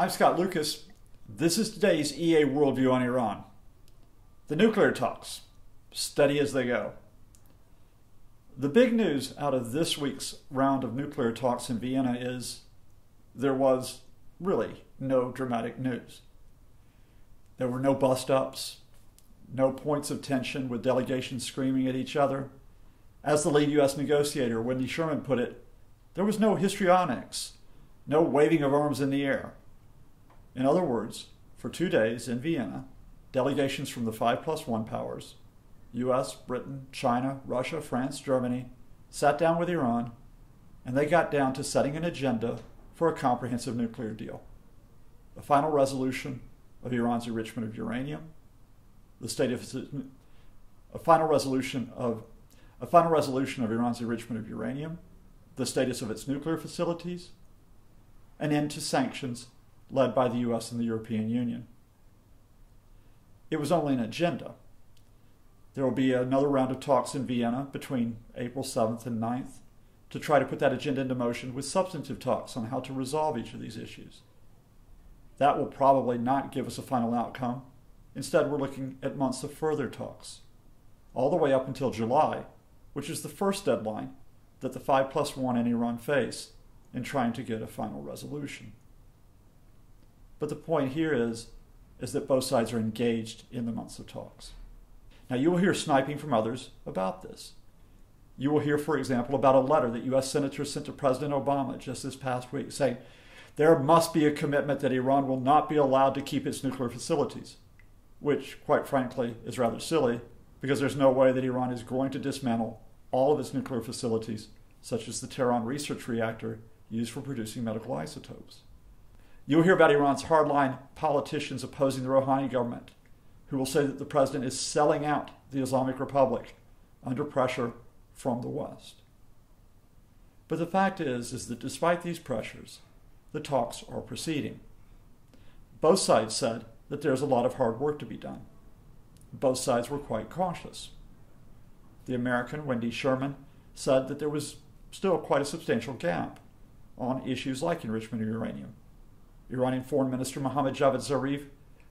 I'm Scott Lucas. This is today's EA Worldview on Iran. The nuclear talks, steady as they go. The big news out of this week's round of nuclear talks in Vienna is there was really no dramatic news. There were no bust-ups, no points of tension with delegations screaming at each other. As the lead U.S. negotiator, Wendy Sherman, put it, there was no histrionics, no waving of arms in the air. In other words, for 2 days in Vienna, delegations from the 5+1 powers, US, Britain, China, Russia, France, Germany, sat down with Iran, and they got down to setting an agenda for a comprehensive nuclear deal. A final resolution of Iran's enrichment of uranium, a final resolution of Iran's enrichment of uranium, the status of its nuclear facilities, an end to sanctions led by the US and the European Union. It was only an agenda. There will be another round of talks in Vienna between April 7th and 9th to try to put that agenda into motion with substantive talks on how to resolve each of these issues. That will probably not give us a final outcome. Instead, we're looking at months of further talks, all the way up until July, which is the first deadline that the 5+1 and Iran face in trying to get a final resolution. But the point here is that both sides are engaged in the months of talks. Now, you will hear sniping from others about this. You will hear, for example, about a letter that U.S. senators sent to President Obama just this past week saying there must be a commitment that Iran will not be allowed to keep its nuclear facilities, which, quite frankly, is rather silly because there's no way that Iran is going to dismantle all of its nuclear facilities, such as the Tehran research reactor used for producing medical isotopes. You'll hear about Iran's hardline politicians opposing the Rouhani government, who will say that the president is selling out the Islamic Republic under pressure from the West. But the fact is that despite these pressures, the talks are proceeding. Both sides said that there's a lot of hard work to be done. Both sides were quite cautious. The American, Wendy Sherman, said that there was still quite a substantial gap on issues like enrichment of uranium. Iranian Foreign Minister Mohammad Javad Zarif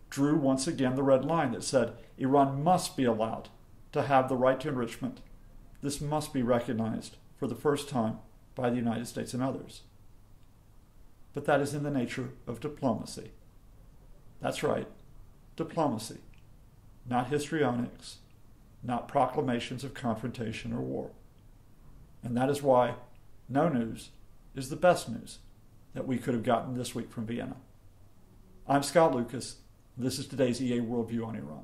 drew once again the red line that said Iran must be allowed to have the right to enrichment. This must be recognized for the first time by the United States and others. But that is in the nature of diplomacy. That's right, diplomacy, not histrionics, not proclamations of confrontation or war. And that is why no news is the best news that we could have gotten this week from Vienna. I'm Scott Lucas. This is today's EA Worldview on Iran.